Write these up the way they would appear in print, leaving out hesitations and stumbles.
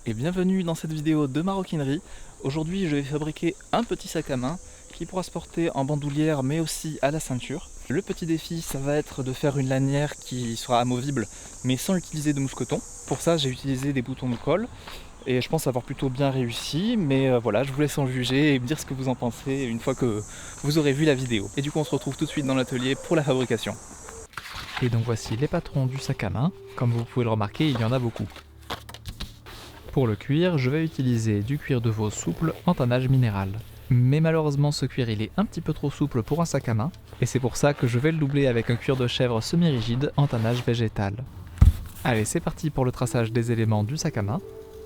et bienvenue dans cette vidéo de maroquinerie. Aujourd'hui je vais fabriquer un petit sac à main qui pourra se porter en bandoulière mais aussi à la ceinture. Le petit défi ça va être de faire une lanière qui sera amovible mais sans utiliser de mousqueton. Pour ça j'ai utilisé des boutons de colle et je pense avoir plutôt bien réussi, mais voilà, je vous laisse en juger et me dire ce que vous en pensez une fois que vous aurez vu la vidéo. Et du coup on se retrouve tout de suite dans l'atelier pour la fabrication. Et donc voici les patrons du sac à main. Comme vous pouvez le remarquer, il y en a beaucoup. Pour le cuir, je vais utiliser du cuir de veau souple en tannage minéral. Mais malheureusement ce cuir il est un petit peu trop souple pour un sac à main, et c'est pour ça que je vais le doubler avec un cuir de chèvre semi-rigide en tannage végétal. Allez, c'est parti pour le traçage des éléments du sac à main.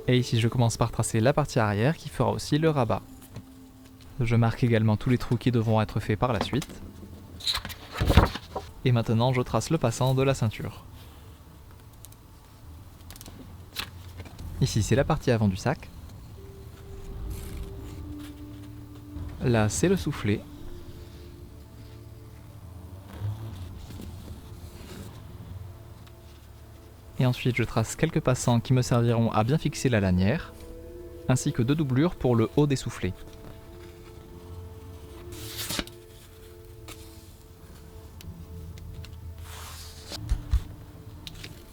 Et ici je commence par tracer la partie arrière qui fera aussi le rabat. Je marque également tous les trous qui devront être faits par la suite. Et maintenant je trace le passant de la ceinture. Ici c'est la partie avant du sac. Là c'est le soufflet. Et ensuite je trace quelques passants qui me serviront à bien fixer la lanière, ainsi que deux doublures pour le haut des soufflets.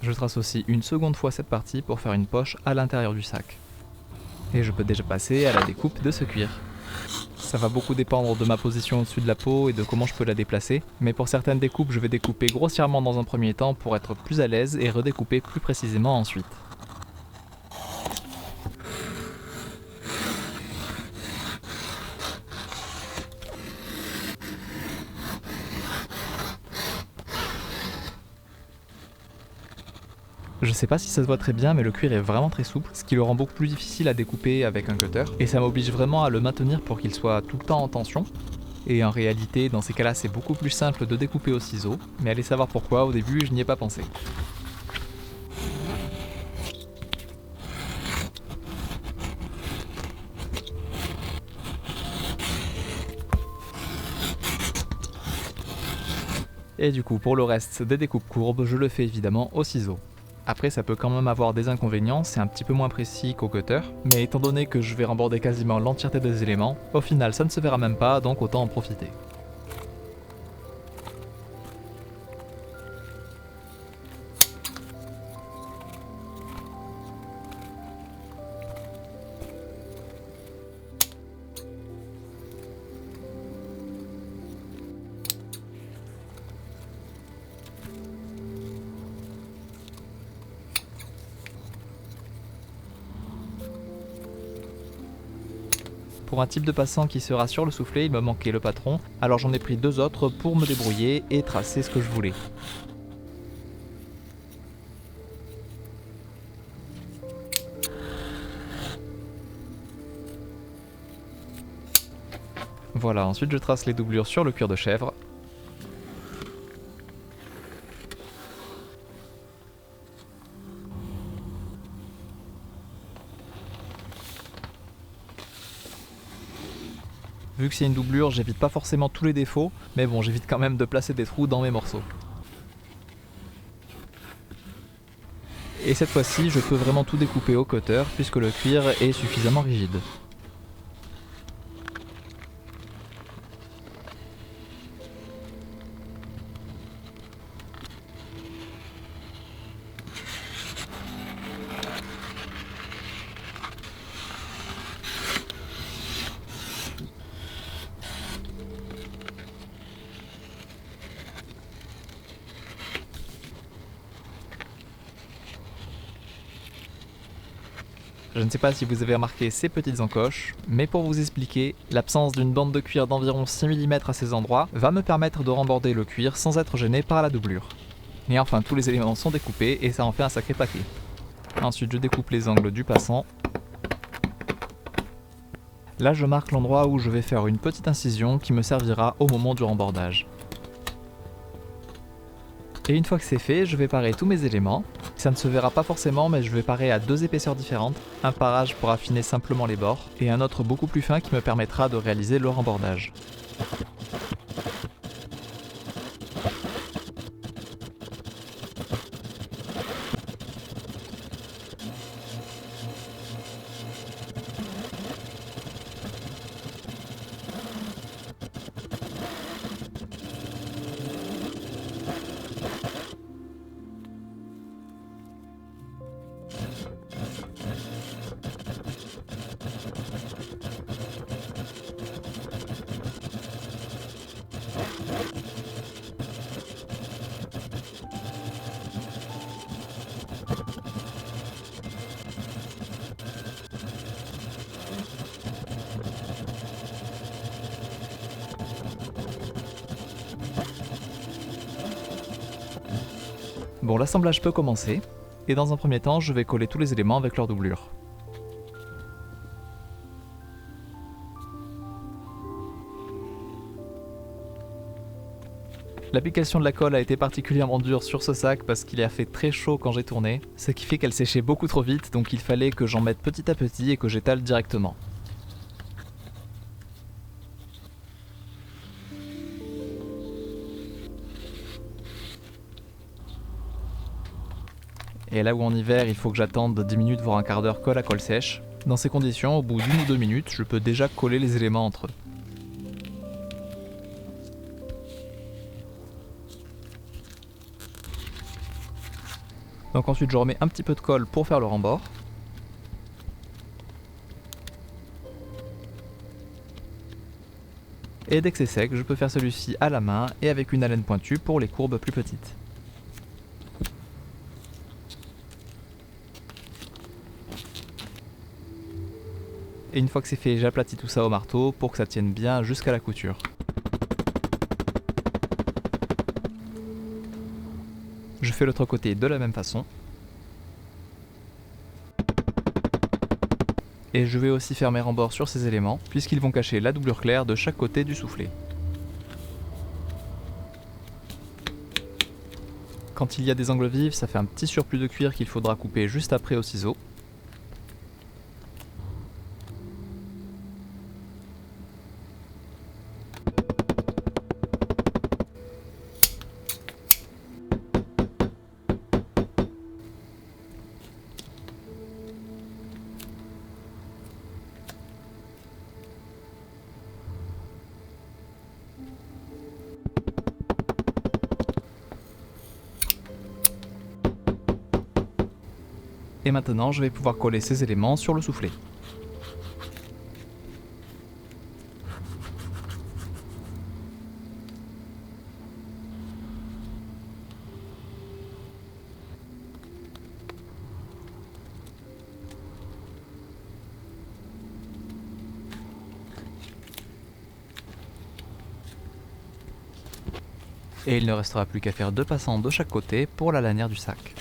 Je trace aussi une seconde fois cette partie pour faire une poche à l'intérieur du sac. Et je peux déjà passer à la découpe de ce cuir. Ça va beaucoup dépendre de ma position au-dessus de la peau et de comment je peux la déplacer, mais pour certaines découpes je vais découper grossièrement dans un premier temps pour être plus à l'aise et redécouper plus précisément ensuite. Je sais pas si ça se voit très bien, mais le cuir est vraiment très souple, ce qui le rend beaucoup plus difficile à découper avec un cutter, et ça m'oblige vraiment à le maintenir pour qu'il soit tout le temps en tension. Et en réalité, dans ces cas-là, c'est beaucoup plus simple de découper au ciseau, mais allez savoir pourquoi, au début je n'y ai pas pensé. Et du coup, pour le reste des découpes courbes, je le fais évidemment au ciseau. Après ça peut quand même avoir des inconvénients, c'est un petit peu moins précis qu'au cutter, mais étant donné que je vais remborder quasiment l'entièreté des éléments, au final ça ne se verra même pas, donc autant en profiter. Pour un type de passant qui sera sur le soufflet, il me manquait le patron, alors j'en ai pris deux autres pour me débrouiller et tracer ce que je voulais. Voilà, ensuite je trace les doublures sur le cuir de chèvre. Vu que c'est une doublure, j'évite pas forcément tous les défauts, mais bon, j'évite quand même de placer des trous dans mes morceaux. Et cette fois-ci, je peux vraiment tout découper au cutter, puisque le cuir est suffisamment rigide. Je ne sais pas si vous avez remarqué ces petites encoches, mais pour vous expliquer, l'absence d'une bande de cuir d'environ 6 mm à ces endroits va me permettre de remborder le cuir sans être gêné par la doublure. Et enfin, tous les éléments sont découpés et ça en fait un sacré paquet. Ensuite, je découpe les angles du passant. Là, je marque l'endroit où je vais faire une petite incision qui me servira au moment du rembordage. Et une fois que c'est fait, je vais parer tous mes éléments. Ça ne se verra pas forcément, mais je vais parer à deux épaisseurs différentes. Un parage pour affiner simplement les bords, et un autre beaucoup plus fin qui me permettra de réaliser le rembordage. Bon, l'assemblage peut commencer, et dans un premier temps, je vais coller tous les éléments avec leur doublure. L'application de la colle a été particulièrement dure sur ce sac parce qu'il a fait très chaud quand j'ai tourné, ce qui fait qu'elle séchait beaucoup trop vite, donc il fallait que j'en mette petit à petit et que j'étale directement. Et là où en hiver il faut que j'attende 10 minutes voire un quart d'heure colle à colle sèche, dans ces conditions, au bout d'1 ou 2 minutes, je peux déjà coller les éléments entre eux. Donc ensuite je remets un petit peu de colle pour faire le rembord. Et dès que c'est sec, je peux faire celui-ci à la main et avec une alène pointue pour les courbes plus petites. Et une fois que c'est fait, j'aplatis tout ça au marteau pour que ça tienne bien jusqu'à la couture. Je fais l'autre côté de la même façon. Et je vais aussi faire mes rembords sur ces éléments, puisqu'ils vont cacher la doublure claire de chaque côté du soufflet. Quand il y a des angles vifs, ça fait un petit surplus de cuir qu'il faudra couper juste après au ciseau. Et maintenant, je vais pouvoir coller ces éléments sur le soufflet. Et il ne restera plus qu'à faire 2 passants de chaque côté pour la lanière du sac.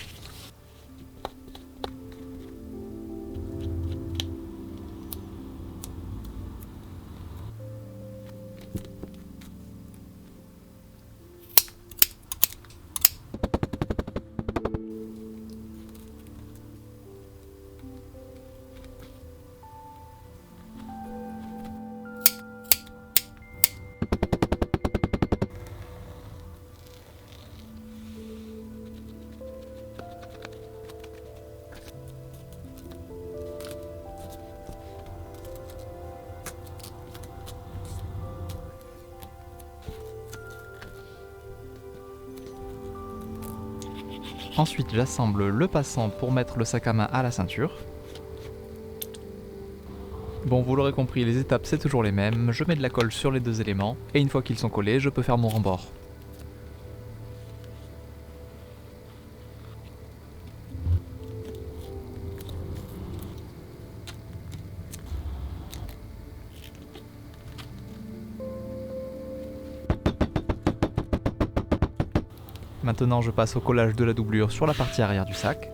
Ensuite, j'assemble le passant pour mettre le sac à main à la ceinture. Bon, vous l'aurez compris, les étapes c'est toujours les mêmes, je mets de la colle sur les 2 éléments, et une fois qu'ils sont collés, je peux faire mon rembord. Maintenant, je passe au collage de la doublure sur la partie arrière du sac.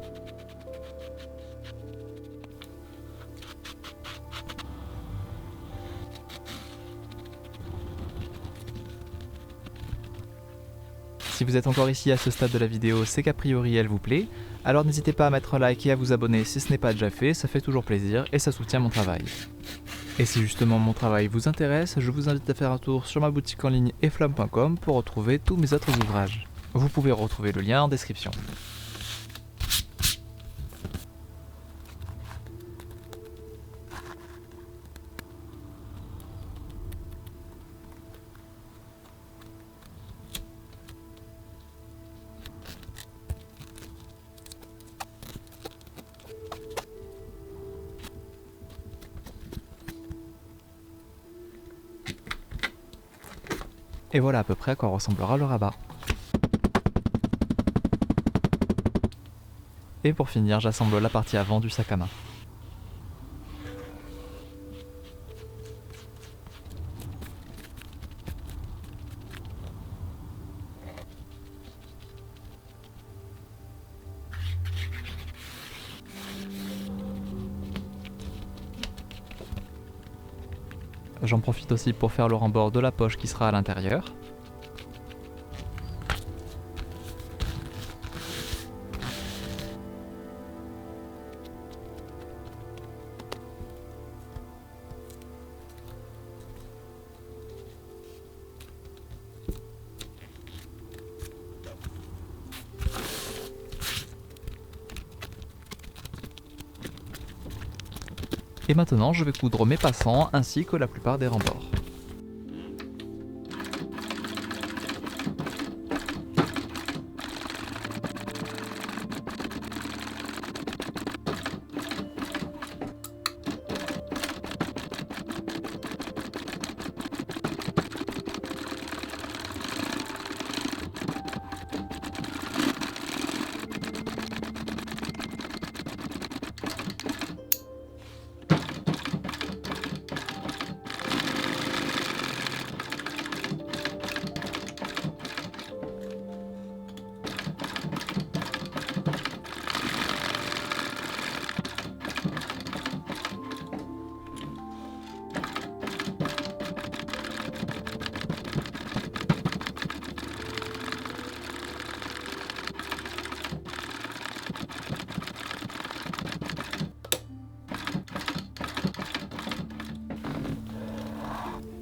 Si vous êtes encore ici à ce stade de la vidéo, c'est qu'a priori elle vous plaît, alors n'hésitez pas à mettre un like et à vous abonner si ce n'est pas déjà fait, ça fait toujours plaisir et ça soutient mon travail. Et si justement mon travail vous intéresse, je vous invite à faire un tour sur ma boutique en ligne eflamme.com pour retrouver tous mes autres ouvrages. Vous pouvez retrouver le lien en description. Et voilà à peu près à quoi ressemblera le rabat. Et pour finir, j'assemble la partie avant du sac à main. J'en profite aussi pour faire le rembord de la poche qui sera à l'intérieur. Et maintenant, je vais coudre mes passants ainsi que la plupart des rembords.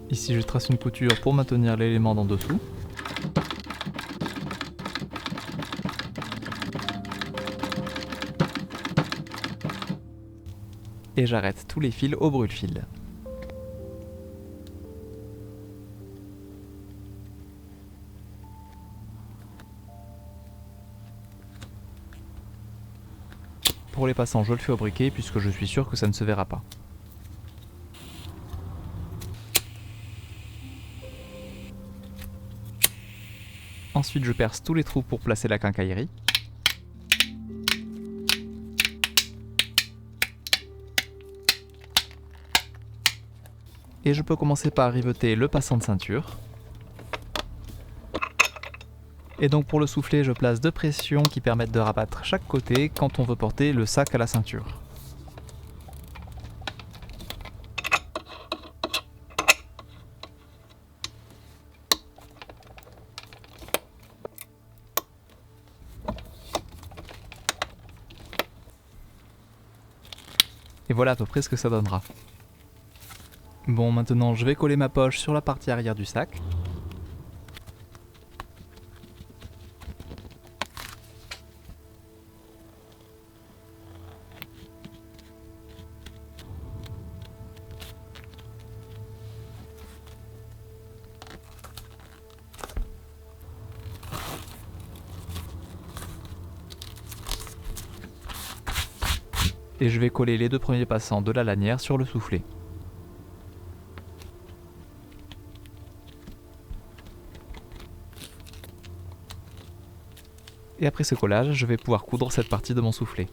Ici je trace une couture pour maintenir l'élément d'en dessous. Et j'arrête tous les fils au brûle-fil. Pour les passants, je le fais au briquet puisque je suis sûr que ça ne se verra pas. Ensuite, je perce tous les trous pour placer la quincaillerie. Et je peux commencer par riveter le passant de ceinture. Et donc pour le soufflet, je place 2 pressions qui permettent de rabattre chaque côté quand on veut porter le sac à la ceinture. Et voilà à peu près ce que ça donnera. Bon, maintenant je vais coller ma poche sur la partie arrière du sac. Et je vais coller les 2 premiers passants de la lanière sur le soufflet. Et après ce collage, je vais pouvoir coudre cette partie de mon soufflet.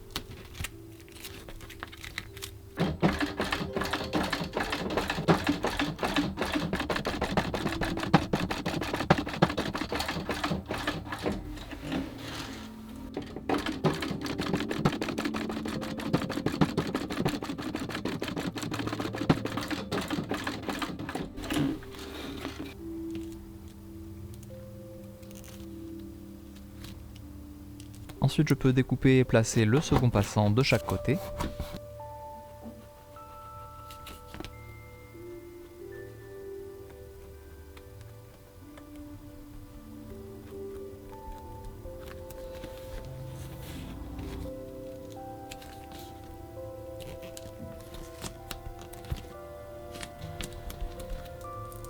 Ensuite, je peux découper et placer le second passant de chaque côté.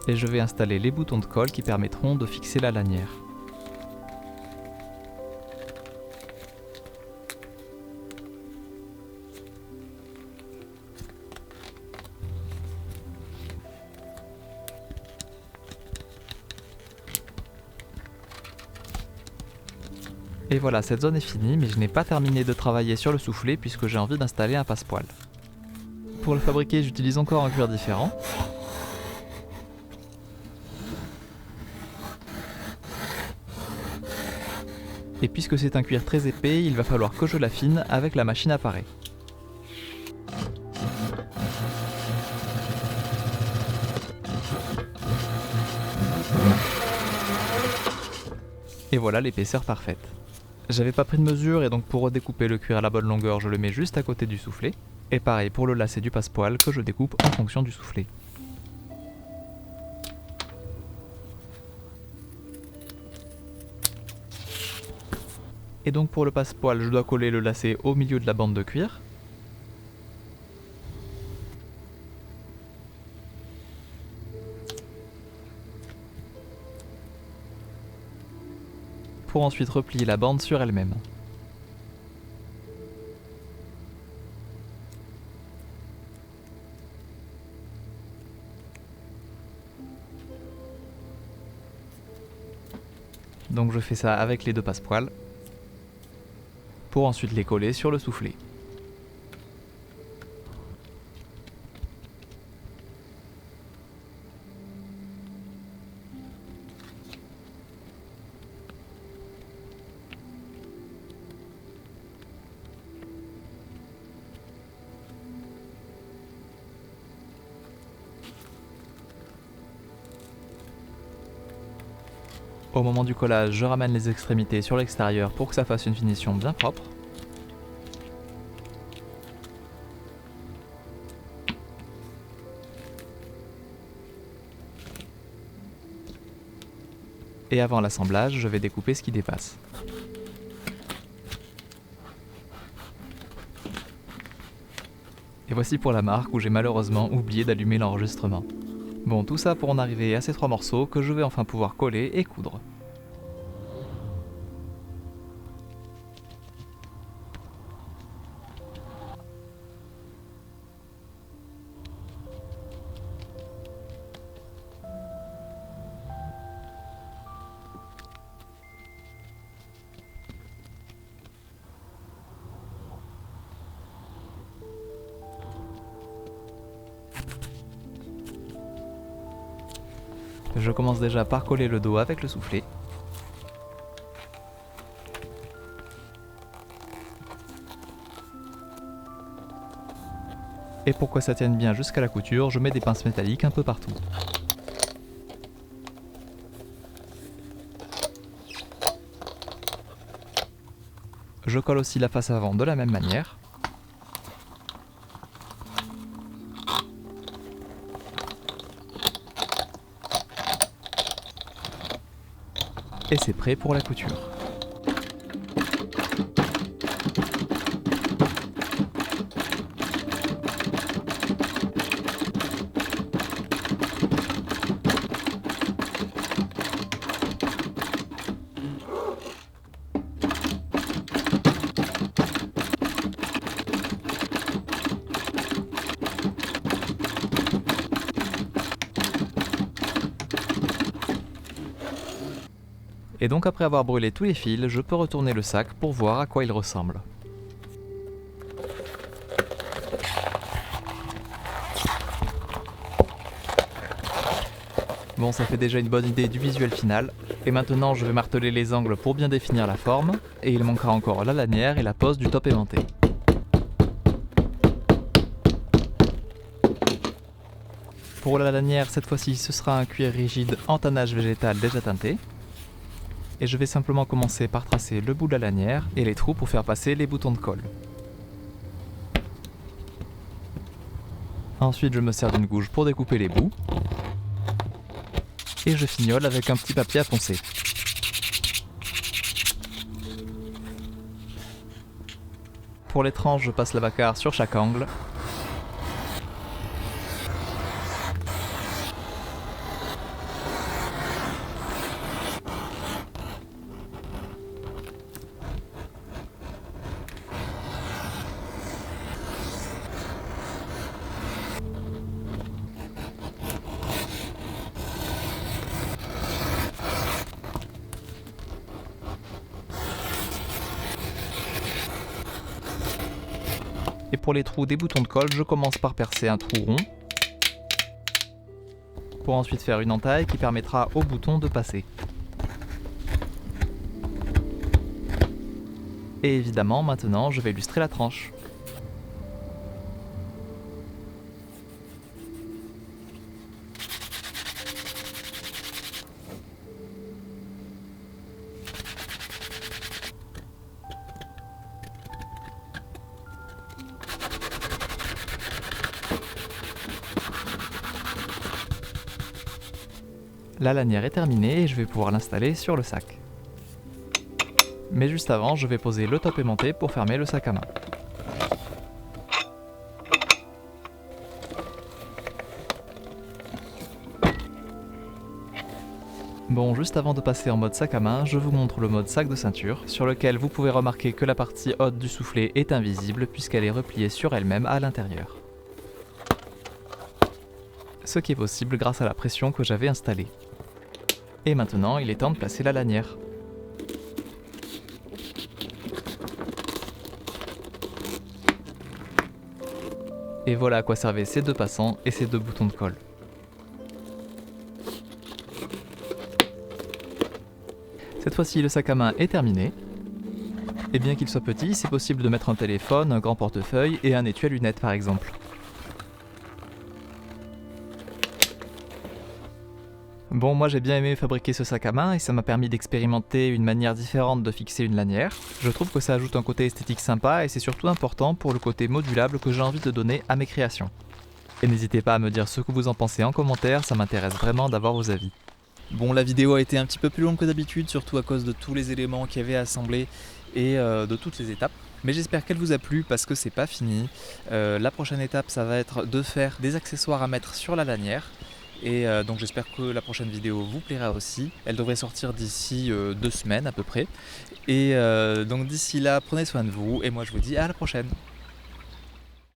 Et je vais installer les boutons de colle qui permettront de fixer la lanière. Et voilà, cette zone est finie, mais je n'ai pas terminé de travailler sur le soufflet puisque j'ai envie d'installer un passepoil. Pour le fabriquer, j'utilise encore un cuir différent. Et puisque c'est un cuir très épais, il va falloir que je l'affine avec la machine à parer. Et voilà l'épaisseur parfaite. J'avais pas pris de mesure et donc pour redécouper le cuir à la bonne longueur, je le mets juste à côté du soufflet. Et pareil pour le lacet du passepoil que je découpe en fonction du soufflet. Et donc pour le passepoil, je dois coller le lacet au milieu de la bande de cuir. Pour ensuite replier la bande sur elle-même. Donc je fais ça avec les deux passepoils, pour ensuite les coller sur le soufflet. Au moment du collage, je ramène les extrémités sur l'extérieur pour que ça fasse une finition bien propre. Et avant l'assemblage, je vais découper ce qui dépasse. Et voici pour la marque où j'ai malheureusement oublié d'allumer l'enregistrement. Bon, tout ça pour en arriver à ces 3 morceaux que je vais enfin pouvoir coller et coudre. Je commence déjà par coller le dos avec le soufflet. Et pour que ça tienne bien jusqu'à la couture, je mets des pinces métalliques un peu partout. Je colle aussi la face avant de la même manière. Et c'est prêt pour la couture. Et donc après avoir brûlé tous les fils, je peux retourner le sac pour voir à quoi il ressemble. Bon, ça fait déjà une bonne idée du visuel final, et maintenant je vais marteler les angles pour bien définir la forme, et il manquera encore la lanière et la pose du top aimanté. Pour la lanière, cette fois-ci ce sera un cuir rigide en tannage végétal déjà teinté. Et je vais simplement commencer par tracer le bout de la lanière et les trous pour faire passer les boutons de colle. Ensuite, je me sers d'une gouge pour découper les bouts. Et je fignole avec un petit papier à poncer. Pour les tranches, je passe la bacarre sur chaque angle. Et pour les trous des boutons de colle, je commence par percer un trou rond, pour ensuite faire une entaille qui permettra au bouton de passer. Et évidemment, maintenant, je vais lustrer la tranche. La lanière est terminée et je vais pouvoir l'installer sur le sac. Mais juste avant, je vais poser le top aimanté pour fermer le sac à main. Bon, juste avant de passer en mode sac à main, je vous montre le mode sac de ceinture, sur lequel vous pouvez remarquer que la partie haute du soufflet est invisible puisqu'elle est repliée sur elle-même à l'intérieur. Ce qui est possible grâce à la pression que j'avais installée. Et maintenant, il est temps de placer la lanière. Et voilà à quoi servaient ces deux passants et ces deux boutons de colle. Cette fois-ci, le sac à main est terminé. Et bien qu'il soit petit, c'est possible de mettre un téléphone, un grand portefeuille et un étui à lunettes par exemple. Bon, moi j'ai bien aimé fabriquer ce sac à main et ça m'a permis d'expérimenter une manière différente de fixer une lanière. Je trouve que ça ajoute un côté esthétique sympa et c'est surtout important pour le côté modulable que j'ai envie de donner à mes créations. Et n'hésitez pas à me dire ce que vous en pensez en commentaire, ça m'intéresse vraiment d'avoir vos avis. Bon, la vidéo a été un petit peu plus longue que d'habitude, surtout à cause de tous les éléments qu'il y avait assemblés et de toutes les étapes. Mais j'espère qu'elle vous a plu parce que c'est pas fini. La prochaine étape, ça va être de faire des accessoires à mettre sur la lanière. Et donc j'espère que la prochaine vidéo vous plaira aussi. Elle devrait sortir d'ici 2 semaines à peu près. Et donc d'ici là, prenez soin de vous et moi je vous dis à la prochaine.